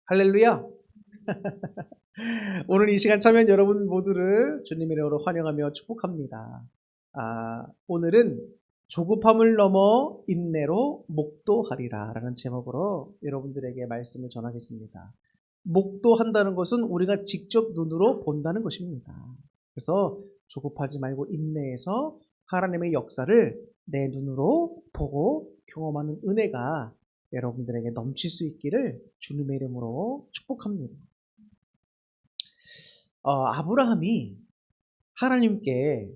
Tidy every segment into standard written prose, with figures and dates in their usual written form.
할렐루야. 오늘 이 시간 참여한 여러분 모두를 주님의 이름으로 환영하며 축복합니다. 오늘은 조급함을 넘어 인내로 목도하리라 라는 제목으로 여러분들에게 말씀을 전하겠습니다. 목도한다는 것은 우리가 직접 눈으로 본다는 것입니다. 그래서 조급하지 말고 인내해서 하나님의 역사를 내 눈으로 보고 경험하는 은혜가 여러분들에게 넘칠 수 있기를 주님의 이름으로 축복합니다. 아브라함이 하나님께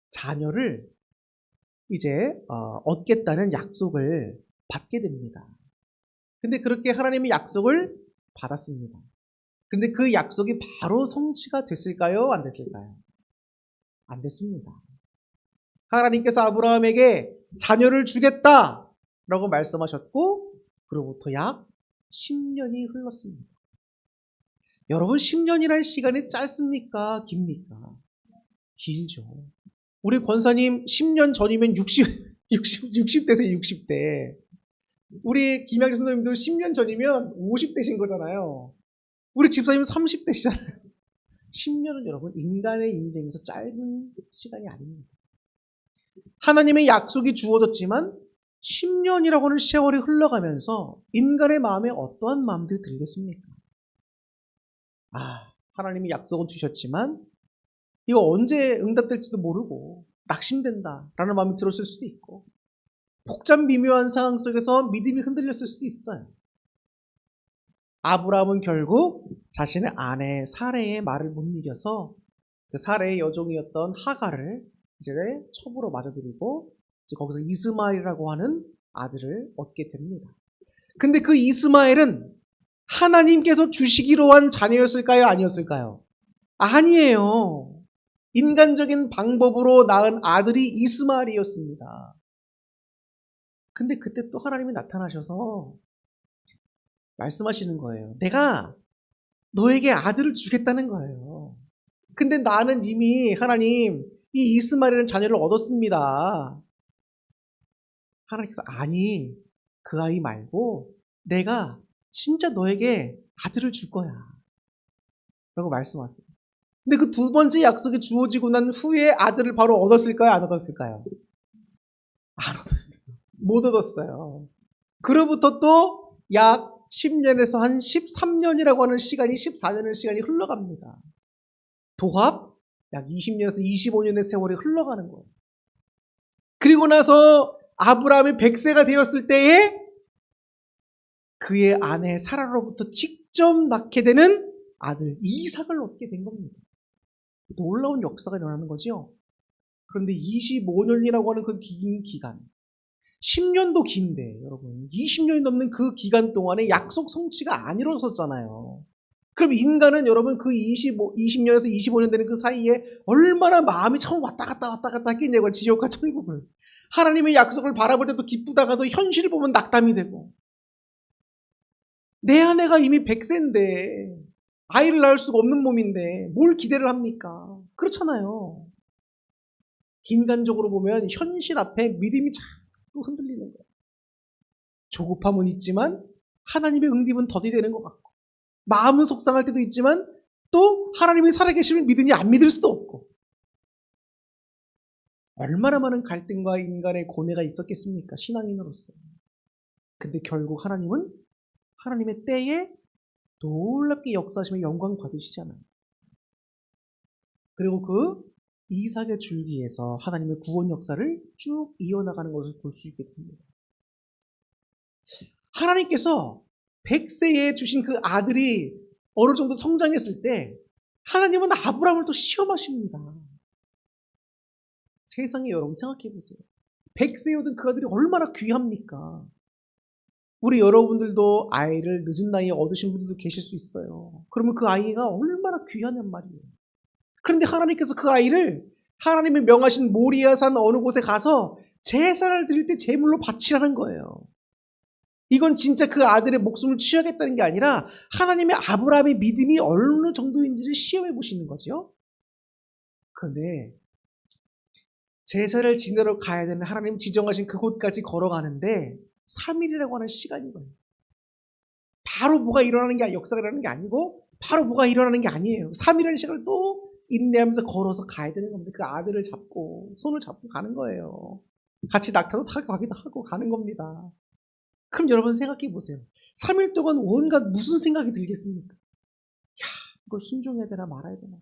자녀를 이제 얻겠다는 약속을 받게 됩니다. 근데 그렇게 하나님의 약속을 받았습니다. 근데 그 약속이 바로 성취가 됐을까요? 안 됐을까요? 안 됐습니다. 하나님께서 아브라함에게 자녀를 주겠다라고 말씀하셨고 그로부터 약 10년이 흘렀습니다. 여러분 10년이라는 시간이 짧습니까? 깁니까? 길죠. 우리 권사님 10년 전이면 60대세요. 60대. 우리 김양재 선생님도 10년 전이면 50대신 거잖아요. 우리 집사님 30대시잖아요. 10년은 여러분 인간의 인생에서 짧은 시간이 아닙니다. 하나님의 약속이 주어졌지만 10년이라고 하는 세월이 흘러가면서 인간의 마음에 어떠한 마음들이 들겠습니까? 하나님이 약속은 주셨지만 이거 언제 응답될지도 모르고 낙심된다라는 마음이 들었을 수도 있고 복잡 미묘한 상황 속에서 믿음이 흔들렸을 수도 있어요. 아브라함은 결국 자신의 아내 사레의 말을 못 이겨서 그 사레의 여종이었던 하갈을 이제 첩으로 맞아들이고 이제 거기서 이스마엘이라고 하는 아들을 얻게 됩니다. 근데 그 이스마엘은 하나님께서 주시기로 한 자녀였을까요? 아니었을까요? 아니에요. 인간적인 방법으로 낳은 아들이 이스마엘이었습니다. 근데 그때 또 하나님이 나타나셔서 말씀하시는 거예요. 내가 너에게 아들을 주겠다는 거예요. 근데 나는 이미 하나님 이 이스마엘이라는 자녀를 얻었습니다. 하나님께서 아니 그 아이 말고 내가 진짜 너에게 아들을 줄 거야 라고 말씀하세요. 근데 그 두 번째 약속이 주어지고 난 후에 아들을 바로 얻었을까요? 안 얻었을까요? 안 얻었어요. 못 얻었어요. 그로부터 또 약 10년에서 한 13년이라고 하는 시간이 14년의 시간이 흘러갑니다. 도합 약 20년에서 25년의 세월이 흘러가는 거예요. 그리고 나서 아브라함이 100세가 되었을 때에 그의 아내 사라로부터 직접 낳게 되는 아들 이삭을 얻게 된 겁니다. 놀라운 역사가 일어나는 거죠. 그런데 25년이라고 하는 그 긴 기간 10년도 긴데 여러분 20년이 넘는 그 기간 동안에 약속 성취가 안 이루어졌잖아요. 그럼 인간은 여러분 그 20년에서 25년 되는 그 사이에 얼마나 마음이 처음 왔다 갔다 했겠냐고요. 지옥과 천국을. 하나님의 약속을 바라볼 때도 기쁘다가도 현실을 보면 낙담이 되고 내 아내가 이미 100세인데 아이를 낳을 수가 없는 몸인데 뭘 기대를 합니까? 그렇잖아요. 인간적으로 보면 현실 앞에 믿음이 자꾸 흔들리는 거예요. 조급함은 있지만 하나님의 응답은 더디 되는 것 같고 마음은 속상할 때도 있지만 또 하나님이 살아계심을 믿으니 안 믿을 수도 없고 얼마나 많은 갈등과 인간의 고뇌가 있었겠습니까? 신앙인으로서. 근데 결국 하나님은 하나님의 때에 놀랍게 역사하시며 영광 받으시잖아요. 그리고 그 이삭의 줄기에서 하나님의 구원 역사를 쭉 이어나가는 것을 볼 수 있게 됩니다. 하나님께서 100세에 주신 그 아들이 어느 정도 성장했을 때 하나님은 아브라함을 또 시험하십니다. 세상에 여러분 생각해 보세요. 100세여든 그 아들이 얼마나 귀합니까? 우리 여러분들도 아이를 늦은 나이에 얻으신 분들도 계실 수 있어요. 그러면 그 아이가 얼마나 귀하냔 말이에요. 그런데 하나님께서 그 아이를 하나님의 명하신 모리아산 어느 곳에 가서 제사를 드릴 때 제물로 바치라는 거예요. 이건 진짜 그 아들의 목숨을 취하겠다는 게 아니라 하나님의 아브라함의 믿음이 어느 정도인지를 시험해 보시는 거죠. 그런데 제사를 지내러 가야 되는 하나님 지정하신 그곳까지 걸어가는데 3일이라고 하는 시간이 걸려요. 바로 뭐가 일어나는 게 역사가 일어나는 게 아니고 바로 뭐가 일어나는 게 아니에요. 3일이라는 시간을 또 인내하면서 걸어서 가야 되는 겁니다. 그 아들을 잡고 손을 잡고 가는 거예요. 같이 낙타도 타고 가기도 하고 가는 겁니다. 그럼 여러분 생각해 보세요. 3일 동안 온갖 무슨 생각이 들겠습니까? 야, 이걸 순종해야 되나 말아야 되나?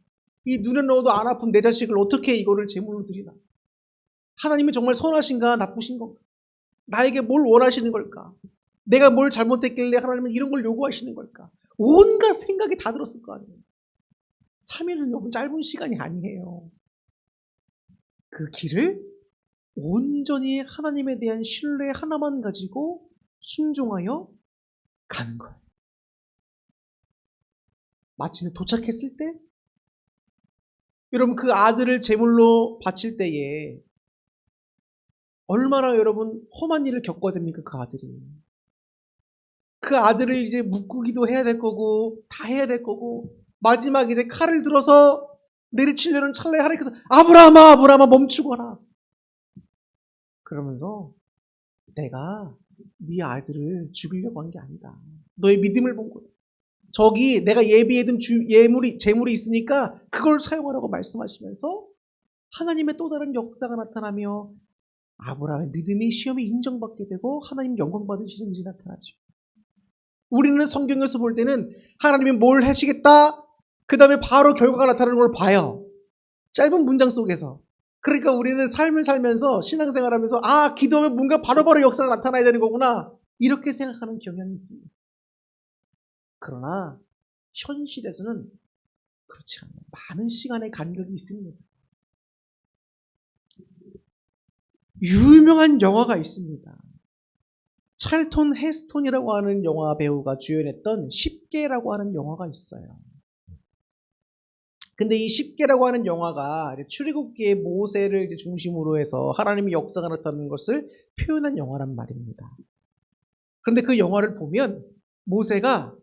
이 눈에 넣어도 안 아픈 내 자식을 어떻게 이거를 제물로 드리나? 하나님이 정말 선하신가 나쁘신 건가? 나에게 뭘 원하시는 걸까? 내가 뭘 잘못했길래 하나님은 이런 걸 요구하시는 걸까? 온갖 생각이 다 들었을 거 아니에요. 3일은 너무 짧은 시간이 아니에요. 그 길을 온전히 하나님에 대한 신뢰 하나만 가지고 순종하여 가는 거예요. 마침내 도착했을 때 여러분 그 아들을 제물로 바칠 때에 얼마나 여러분 험한 일을 겪어야 됩니까? 그 아들이. 그 아들을 이제 묶기도 해야 될 거고 다 해야 될 거고 마지막 이제 칼을 들어서 내리치려는 찰나에 하나님께서 아브라함아 아브라함아 멈추거라. 그러면서 내가 네 아들을 죽이려고 한 게 아니다. 너의 믿음을 본 거야. 저기 내가 예비해둔 재물이 있으니까 그걸 사용하라고 말씀하시면서 하나님의 또 다른 역사가 나타나며 아브라함의 믿음이 시험에 인정받게 되고 하나님 영광 받으시는 일이 나타나죠. 우리는 성경에서 볼 때는 하나님이 뭘 하시겠다 그 다음에 바로 결과가 나타나는 걸 봐요. 짧은 문장 속에서. 그러니까 우리는 삶을 살면서 신앙생활하면서 기도하면 뭔가 바로바로 역사가 나타나야 되는 거구나 이렇게 생각하는 경향이 있습니다. 그러나 현실에서는 그렇지 않아요. 많은 시간의 간격이 있습니다. 유명한 영화가 있습니다. 찰턴 헤스톤이라고 하는 영화 배우가 주연했던 10개라고 하는 영화가 있어요. 근데 이 10개라고 하는 영화가 출애굽기의 모세를 이제 중심으로 해서 하나님의 역사가 나타나는 것을 표현한 영화란 말입니다. 그런데 그 영화를 보면 모세가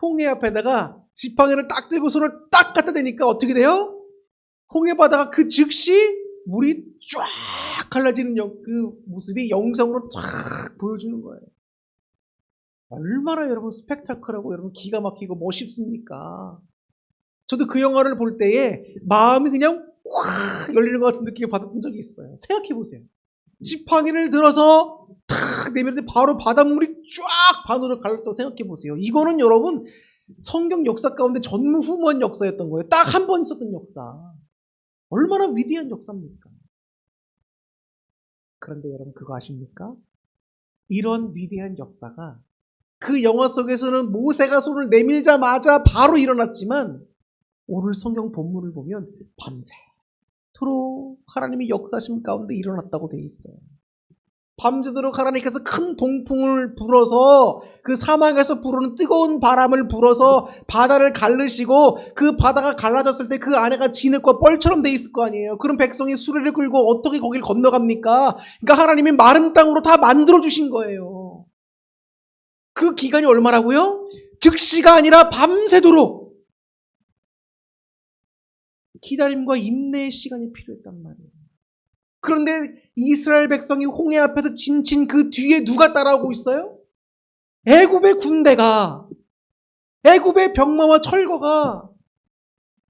홍해 앞에다가 지팡이를 딱 들고 손을 딱 갖다 대니까 어떻게 돼요? 홍해 바다가 그 즉시 물이 쫙 갈라지는 그 모습이 영상으로 쫙 보여주는 거예요. 얼마나 여러분 스펙타클하고 여러분 기가 막히고 멋있습니까? 저도 그 영화를 볼 때에 마음이 그냥 확 열리는 것 같은 느낌을 받았던 적이 있어요. 생각해 보세요. 지팡이를 들어서 탁 내밀는데 바로 바닷물이 쫙 반으로 갈랐다고 생각해 보세요. 이거는 여러분 성경 역사 가운데 전무후무한 역사였던 거예요. 딱 한 번 있었던 역사. 얼마나 위대한 역사입니까? 그런데 여러분 그거 아십니까? 이런 위대한 역사가 그 영화 속에서는 모세가 손을 내밀자마자 바로 일어났지만 오늘 성경 본문을 보면 밤새도록 하나님이 역사심 가운데 일어났다고 돼 있어요. 밤새도록 하나님께서 큰 동풍을 불어서 그 사막에서 부르는 뜨거운 바람을 불어서 바다를 갈르시고 그 바다가 갈라졌을 때 그 안에가 진흙과 뻘처럼 돼 있을 거 아니에요. 그럼 백성이 수레를 끌고 어떻게 거길 건너갑니까? 그러니까 하나님이 마른 땅으로 다 만들어 주신 거예요. 그 기간이 얼마라고요? 즉시가 아니라 밤새도록 기다림과 인내의 시간이 필요했단 말이에요. 그런데 이스라엘 백성이 홍해 앞에서 진친 그 뒤에 누가 따라오고 있어요? 애굽의 군대가, 애굽의 병마와 철거가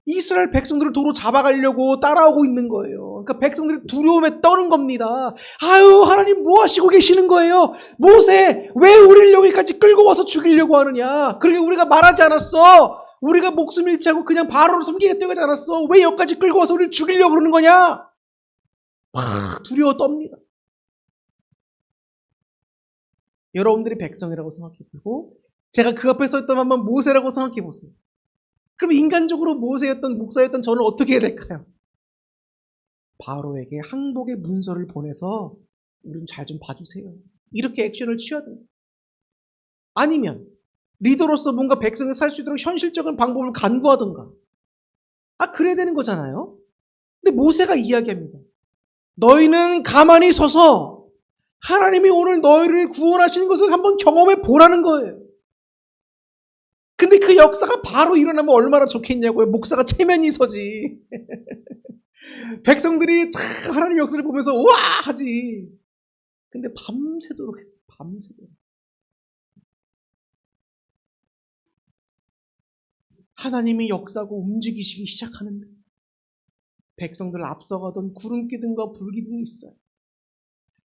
이스라엘 백성들을 도로 잡아가려고 따라오고 있는 거예요. 그러니까 백성들이 두려움에 떠는 겁니다. 아유, 하나님 뭐 하시고 계시는 거예요? 모세, 왜 우리를 여기까지 끌고 와서 죽이려고 하느냐? 그러게 우리가 말하지 않았어? 우리가 목숨 잃지 않고 그냥 바로를 숨기겠다고 하지 않았어? 왜 여기까지 끌고 와서 우리를 죽이려고 그러는 거냐? 막 두려워 떱니다. 여러분들이 백성이라고 생각해보고 제가 그 앞에 서 있던 한번 모세라고 생각해보세요. 그럼 인간적으로 모세였던 목사였던 저는 어떻게 해야 될까요? 바로에게 항복의 문서를 보내서 우린 잘 좀 봐주세요. 이렇게 액션을 취해야 됩니다. 아니면 리더로서 뭔가 백성이 살 수 있도록 현실적인 방법을 간구하던가. 그래야 되는 거잖아요. 근데 모세가 이야기합니다. 너희는 가만히 서서 하나님이 오늘 너희를 구원하시는 것을 한번 경험해 보라는 거예요. 근데 그 역사가 바로 일어나면 얼마나 좋겠냐고요. 목사가 체면이 서지. 백성들이 하나님의 역사를 보면서 우와 하지. 근데 밤새도록 했어요. 밤새도록. 하나님이 역사하고 움직이시기 시작하는데 백성들 앞서가던 구름기둥과 불기둥이 있어요.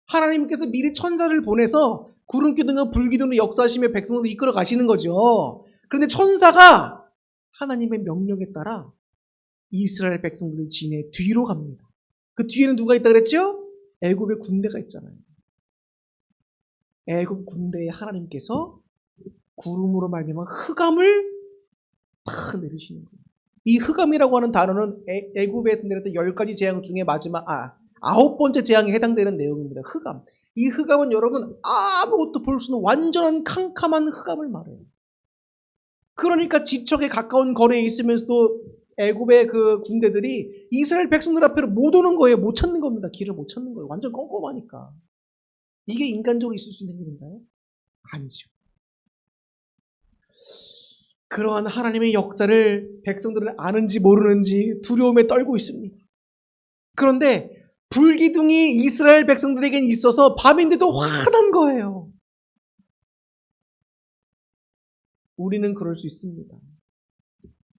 하나님께서 미리 천사를 보내서 구름기둥과 불기둥으로 역사하시며 백성들을 이끌어 가시는 거죠. 그런데 천사가 하나님의 명령에 따라 이스라엘 백성들을 지내 뒤로 갑니다. 그 뒤에는 누가 있다 그랬죠? 애굽의 군대가 있잖아요. 애굽 군대에 하나님께서 구름으로 말미암아 흑암을 탁 내리시는 거예요. 이 흑암이라고 하는 단어는 애굽에서 내렸던 10가지 재앙 중에 마지막 9번째 재앙에 해당되는 내용입니다. 흑암. 이 흑암은 여러분 아무것도 볼 수 없는 완전한 캄캄한 흑암을 말해요. 그러니까 지척에 가까운 거리에 있으면서도 애굽의 그 군대들이 이스라엘 백성들 앞으로 못 오는 거예요. 못 찾는 겁니다. 길을 못 찾는 거예요. 완전 껌껌하니까. 이게 인간적으로 있을 수 있는 일인가요? 아니죠. 그러한 하나님의 역사를 백성들은 아는지 모르는지 두려움에 떨고 있습니다. 그런데 불기둥이 이스라엘 백성들에겐 있어서 밤인데도 환한 거예요. 우리는 그럴 수 있습니다.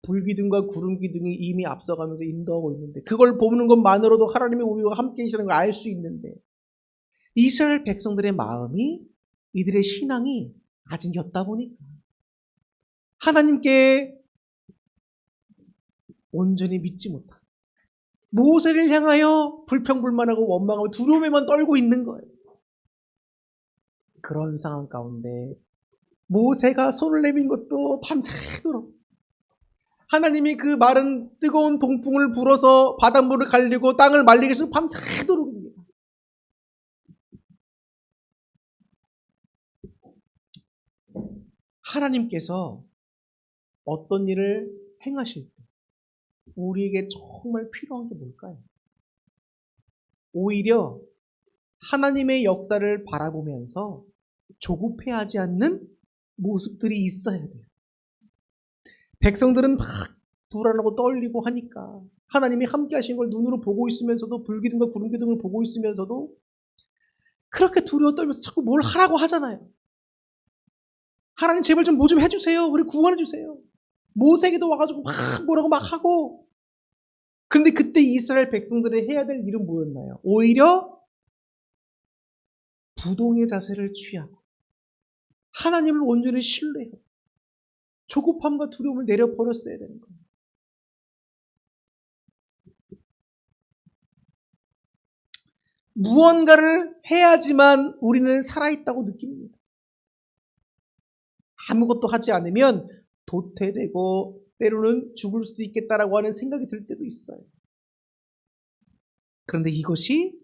불기둥과 구름기둥이 이미 앞서가면서 인도하고 있는데 그걸 보는 것만으로도 하나님이 우리와 함께 계시는 걸 알 수 있는데 이스라엘 백성들의 마음이 이들의 신앙이 아직 옅다 보니까 하나님께 온전히 믿지 못하고 모세를 향하여 불평불만하고 원망하고 두려움에만 떨고 있는 거예요. 그런 상황 가운데 모세가 손을 내민 것도 밤새도록 하나님이 그 마른 뜨거운 동풍을 불어서 바닷물을 갈리고 땅을 말리게 해서 밤새도록입니다. 하나님께서 어떤 일을 행하실 때 우리에게 정말 필요한 게 뭘까요? 오히려 하나님의 역사를 바라보면서 조급해하지 않는 모습들이 있어야 돼요. 백성들은 막 불안하고 떨리고 하니까 하나님이 함께 하신 걸 눈으로 보고 있으면서도 불기둥과 구름기둥을 보고 있으면서도 그렇게 두려워 떨면서 자꾸 뭘 하라고 하잖아요. 하나님 제발 좀 뭐 좀 해주세요. 우리 구원해 주세요. 모세에게도 와가지고 막 뭐라고 막 하고 그런데 그때 이스라엘 백성들이 해야 될 일은 뭐였나요? 오히려 부동의 자세를 취하고 하나님을 온전히 신뢰하고 조급함과 두려움을 내려버렸어야 되는 거예요. 무언가를 해야지만 우리는 살아있다고 느낍니다. 아무것도 하지 않으면 도태되고 때로는 죽을 수도 있겠다라고 하는 생각이 들 때도 있어요. 그런데 이것이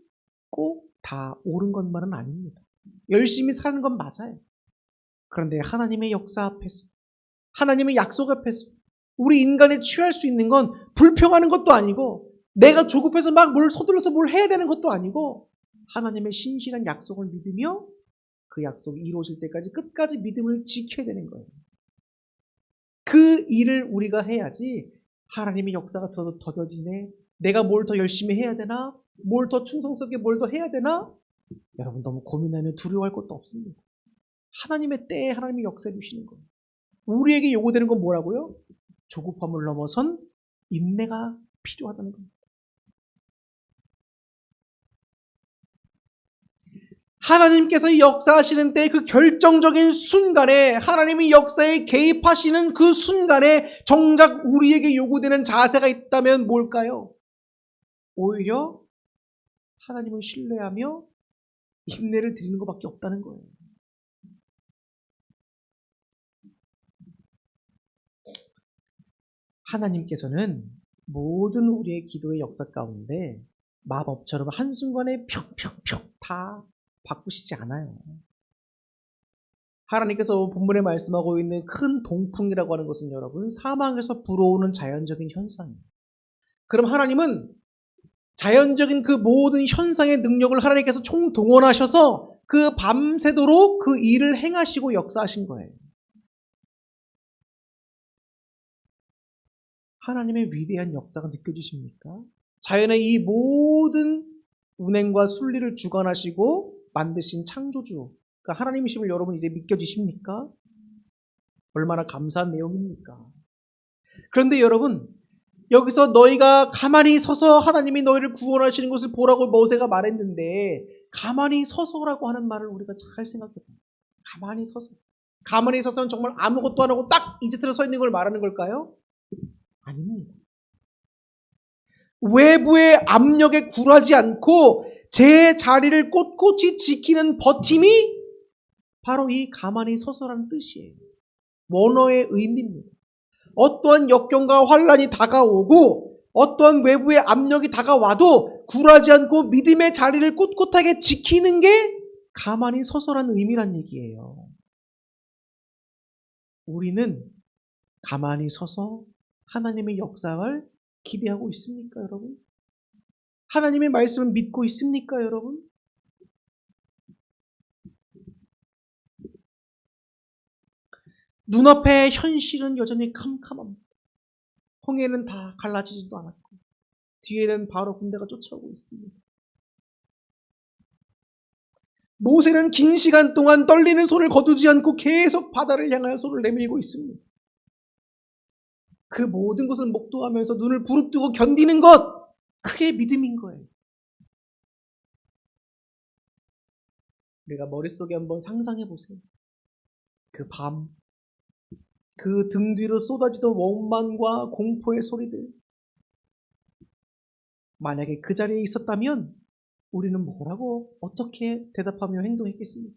꼭 다 옳은 것만은 아닙니다. 열심히 사는 건 맞아요. 그런데 하나님의 역사 앞에서 하나님의 약속 앞에서 우리 인간이 취할 수 있는 건 불평하는 것도 아니고 내가 조급해서 막 뭘 서둘러서 뭘 해야 되는 것도 아니고 하나님의 신실한 약속을 믿으며 그 약속이 이루어질 때까지 끝까지 믿음을 지켜야 되는 거예요. 그 일을 우리가 해야지 하나님의 역사가 더뎌지네. 내가 뭘 더 열심히 해야 되나? 뭘 더 충성스럽게 뭘 더 해야 되나? 여러분 너무 고민하면 두려워할 것도 없습니다. 하나님의 때에 하나님이 역사해 주시는 거예요. 우리에게 요구되는 건 뭐라고요? 조급함을 넘어선 인내가 필요하다는 겁니다. 하나님께서 역사하시는 때 그 결정적인 순간에 하나님이 역사에 개입하시는 그 순간에 정작 우리에게 요구되는 자세가 있다면 뭘까요? 오히려 하나님을 신뢰하며 인내를 드리는 것밖에 없다는 거예요. 하나님께서는 모든 우리의 기도의 역사 가운데 마법처럼 한순간에 평평평 다 바꾸시지 않아요. 하나님께서 본문에 말씀하고 있는 큰 동풍이라고 하는 것은 여러분 사막에서 불어오는 자연적인 현상이에요. 그럼 하나님은 자연적인 그 모든 현상의 능력을 하나님께서 총동원하셔서 그 밤새도록 그 일을 행하시고 역사하신 거예요. 하나님의 위대한 역사가 느껴지십니까? 자연의 이 모든 운행과 순리를 주관하시고 만드신 창조주, 그러니까 하나님이심을 여러분 이제 믿겨지십니까? 얼마나 감사한 내용입니까? 그런데 여러분, 여기서 너희가 가만히 서서 하나님이 너희를 구원하시는 것을 보라고 모세가 말했는데, 가만히 서서라고 하는 말을 우리가 잘 생각해봐요. 가만히 서서. 가만히 서서는 정말 아무것도 안 하고 딱 이제트로 서 있는 걸 말하는 걸까요? 아닙니다. 외부의 압력에 굴하지 않고 제 자리를 꼿꼿이 지키는 버팀이 바로 이 가만히 서서라는 뜻이에요. 원어의 의미입니다. 어떠한 역경과 환란이 다가오고 어떠한 외부의 압력이 다가와도 굴하지 않고 믿음의 자리를 꼿꼿하게 지키는 게 가만히 서서라는 의미란 얘기예요. 우리는 가만히 서서 하나님의 역사를 기대하고 있습니까, 여러분? 하나님의 말씀을 믿고 있습니까, 여러분? 눈앞의 현실은 여전히 캄캄합니다. 홍해는 다 갈라지지도 않았고 뒤에는 바로 군대가 쫓아오고 있습니다. 모세는 긴 시간 동안 떨리는 손을 거두지 않고 계속 바다를 향하여 손을 내밀고 있습니다. 그 모든 것을 목도하면서 눈을 부릅뜨고 견디는 것, 그게 믿음인 거예요. 우리가 머릿속에 한번 상상해 보세요. 그 밤, 그 등 뒤로 쏟아지던 원망과 공포의 소리들. 만약에 그 자리에 있었다면 우리는 뭐라고 어떻게 대답하며 행동했겠습니까?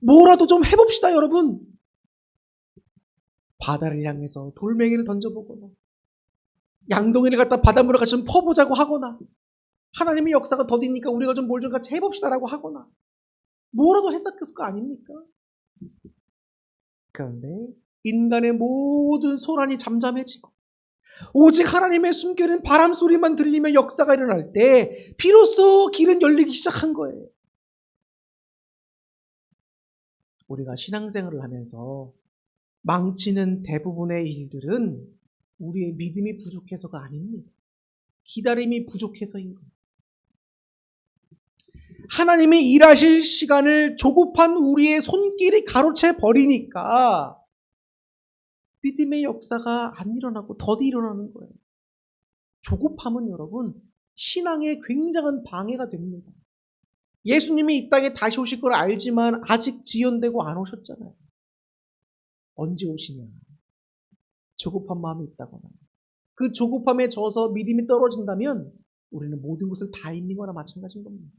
뭐라도 좀 해봅시다, 여러분. 바다를 향해서 돌멩이를 던져보거나 양동이를 갖다 바닷물에 같이 좀 퍼보자고 하거나 하나님의 역사가 더디니까 우리가 좀 뭘 좀 같이 해봅시다라고 하거나 뭐라도 했었을 거 아닙니까? 그런데 인간의 모든 소란이 잠잠해지고 오직 하나님의 숨겨진 바람 소리만 들리며 역사가 일어날 때 비로소 길은 열리기 시작한 거예요. 우리가 신앙생활을 하면서 망치는 대부분의 일들은 우리의 믿음이 부족해서가 아닙니다. 기다림이 부족해서인 거예요. 하나님이 일하실 시간을 조급한 우리의 손길이 가로채 버리니까 믿음의 역사가 안 일어나고 더디 일어나는 거예요. 조급함은 여러분 신앙에 굉장한 방해가 됩니다. 예수님이 이 땅에 다시 오실 걸 알지만 아직 지연되고 안 오셨잖아요. 언제 오시냐? 조급한 마음이 있다거나 그 조급함에 져서 믿음이 떨어진다면 우리는 모든 것을 다 잃는 거나 마찬가지인 겁니다.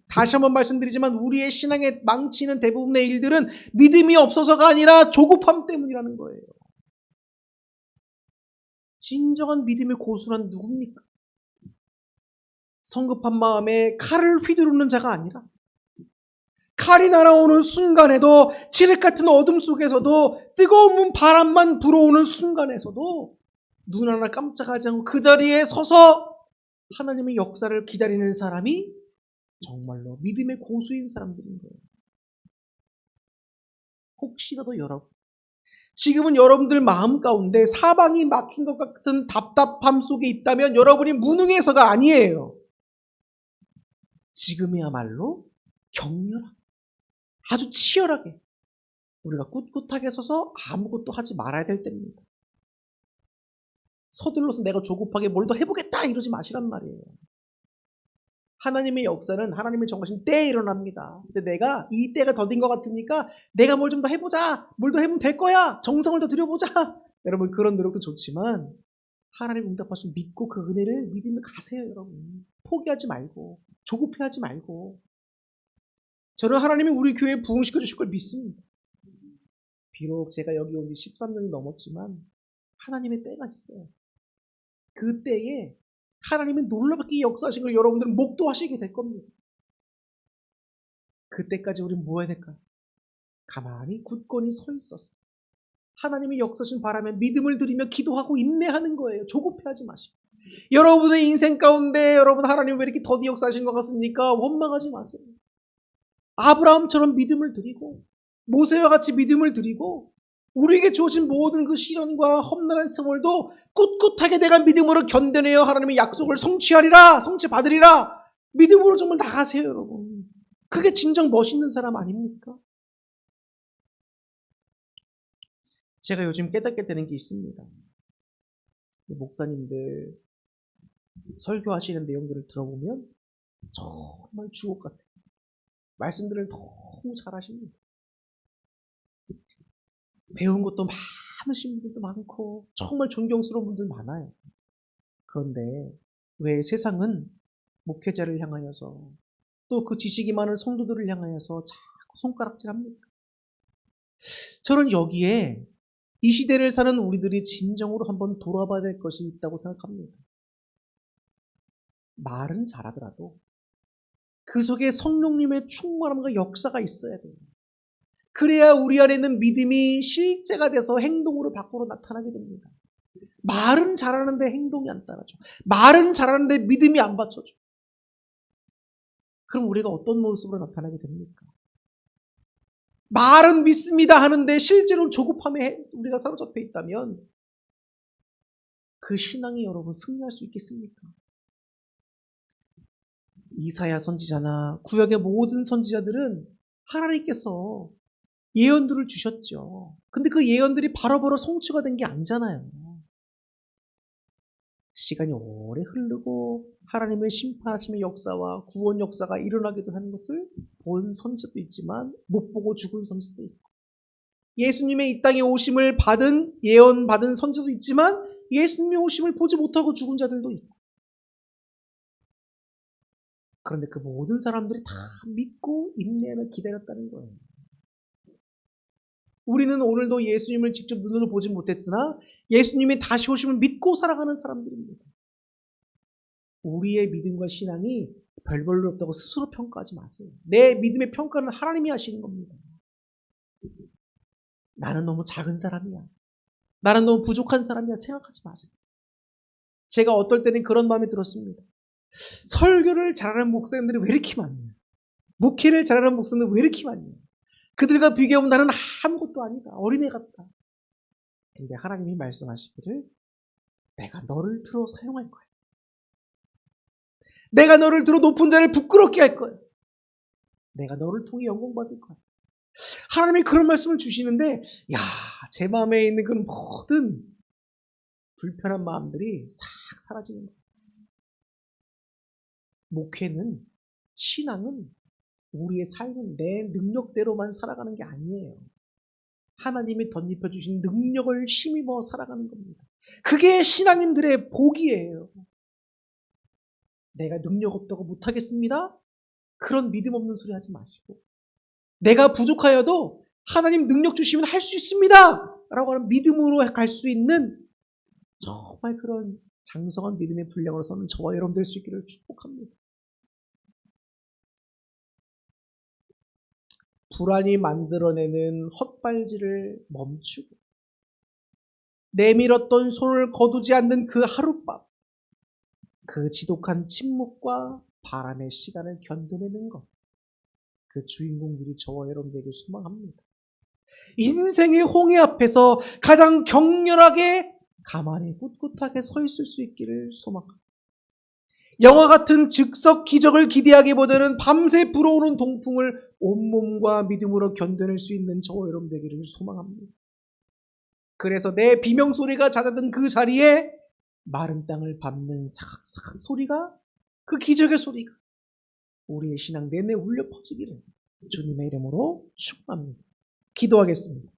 다시 한번 말씀드리지만 우리의 신앙에 망치는 대부분의 일들은 믿음이 없어서가 아니라 조급함 때문이라는 거예요. 진정한 믿음의 고수란 누굽니까? 성급한 마음에 칼을 휘두르는 자가 아니라 칼이 날아오는 순간에도 칠흑 같은 어둠 속에서도 뜨거운 바람만 불어오는 순간에서도 눈 하나 깜짝하지 않고 그 자리에 서서 하나님의 역사를 기다리는 사람이 정말로 믿음의 고수인 사람들인 거예요. 혹시라도 여러분, 지금은 여러분들 마음 가운데 사방이 막힌 것 같은 답답함 속에 있다면 여러분이 무능해서가 아니에요. 지금이야말로 격렬하게, 아주 치열하게 우리가 꿋꿋하게 서서 아무것도 하지 말아야 될 때입니다. 서둘러서 내가 조급하게 뭘 더 해보겠다 이러지 마시란 말이에요. 하나님의 역사는 하나님의 정하신 때에 일어납니다. 근데 내가 이 때가 더딘 것 같으니까 내가 뭘 좀 더 해보자. 뭘 더 해보면 될 거야. 정성을 더 들여보자. 여러분 그런 노력도 좋지만 하나님 응답하시면 믿고 그 은혜를 믿으며 가세요. 여러분. 포기하지 말고 조급해하지 말고 저는 하나님이 우리 교회에 부흥시켜 주실 걸 믿습니다. 비록 제가 여기 온 지 13년이 넘었지만 하나님의 때가 있어요. 그 때에 하나님이 놀랍게 역사하신 걸 여러분들은 목도하시게 될 겁니다. 그때까지 우리는 뭐 해야 될까요? 가만히 굳건히 서 있어서 하나님이 역사하신 바람에 믿음을 드리며 기도하고 인내하는 거예요. 조급해하지 마시고. 여러분의 인생 가운데 여러분 하나님 왜 이렇게 더디 역사하신 것 같습니까? 원망하지 마세요. 아브라함처럼 믿음을 드리고 모세와 같이 믿음을 드리고 우리에게 주어진 모든 그 시련과 험난한 세월도 꿋꿋하게 내가 믿음으로 견뎌내어 하나님의 약속을 성취하리라, 성취받으리라. 믿음으로 정말 나가세요, 여러분. 그게 진정 멋있는 사람 아닙니까? 제가 요즘 깨닫게 되는 게 있습니다. 목사님들 설교하시는 내용들을 들어보면 정말 주옥 같아요. 말씀들을 너무 잘하십니다. 배운 것도 많으신 분들도 많고 정말 존경스러운 분들 많아요. 그런데 왜 세상은 목회자를 향하여서 또 그 지식이 많은 성도들을 향하여서 자꾸 손가락질합니까? 저는 여기에 이 시대를 사는 우리들이 진정으로 한번 돌아봐야 될 것이 있다고 생각합니다. 말은 잘하더라도 그 속에 성령님의 충만함과 역사가 있어야 돼요. 그래야 우리 안에 있는 믿음이 실제가 돼서 행동으로 밖으로 나타나게 됩니다. 말은 잘하는데 행동이 안 따라줘. 말은 잘하는데 믿음이 안 받쳐줘. 그럼 우리가 어떤 모습으로 나타나게 됩니까? 말은 믿습니다 하는데 실제로 조급함에 우리가 사로잡혀 있다면 그 신앙이 여러분 승리할 수 있겠습니까? 이사야 선지자나 구약의 모든 선지자들은 하나님께서 예언들을 주셨죠. 근데 그 예언들이 바로바로 성취가 된 게 아니잖아요. 시간이 오래 흐르고 하나님의 심판하심의 역사와 구원 역사가 일어나기도 하는 것을 본 선지자도 있지만 못 보고 죽은 선지자도 있고, 예수님의 이 땅에 오심을 받은 예언 받은 선지자도 있지만 예수님의 오심을 보지 못하고 죽은 자들도 있고, 그런데 그 모든 사람들이 다 믿고 인내하며 기다렸다는 거예요. 우리는 오늘도 예수님을 직접 눈으로 보지 못했으나 예수님이 다시 오심을 믿고 살아가는 사람들입니다. 우리의 믿음과 신앙이 별 볼일 없다고 스스로 평가하지 마세요. 내 믿음의 평가는 하나님이 하시는 겁니다. 나는 너무 작은 사람이야, 나는 너무 부족한 사람이야 생각하지 마세요. 제가 어떨 때는 그런 마음이 들었습니다. 설교를 잘하는 목사님들이 왜 이렇게 많냐, 목회를 잘하는 목사님들이 왜 이렇게 많냐, 그들과 비교하면 나는 아무것도 아니다, 어린애 같다. 근데 하나님이 말씀하시기를 내가 너를 들어 사용할 거야. 내가 너를 들어 높은 자를 부끄럽게 할 거야. 내가 너를 통해 영광 받을 거야. 하나님이 그런 말씀을 주시는데, 야, 제 마음에 있는 그 모든 불편한 마음들이 싹 사라지는 거예요. 목회는, 신앙은, 우리의 삶은 내 능력대로만 살아가는 게 아니에요. 하나님이 덧입혀 주신 능력을 힘입어 살아가는 겁니다. 그게 신앙인들의 복이에요. 내가 능력 없다고 못하겠습니다? 그런 믿음 없는 소리 하지 마시고, 내가 부족하여도 하나님 능력 주시면 할 수 있습니다 라고 하는 믿음으로 갈 수 있는 정말 그런 장성한 믿음의 분량으로서는 저와 여러분 될 수 있기를 축복합니다. 불안이 만들어내는 헛발질을 멈추고 내밀었던 손을 거두지 않는 그 하룻밤, 그 지독한 침묵과 바람의 시간을 견뎌내는 것, 그 주인공들이 저와 여러분들에게 소망합니다. 인생의 홍해 앞에서 가장 격렬하게 가만히 꿋꿋하게 서 있을 수 있기를 소망합니다. 영화 같은 즉석 기적을 기대하기보다는 밤새 불어오는 동풍을 온몸과 믿음으로 견뎌낼 수 있는 저와 여러분 되기를 소망합니다. 그래서 내 비명소리가 잦아든 그 자리에 마른 땅을 밟는 사각사각 소리가, 그 기적의 소리가 우리의 신앙 내내 울려 퍼지기를 주님의 이름으로 축복합니다. 기도하겠습니다.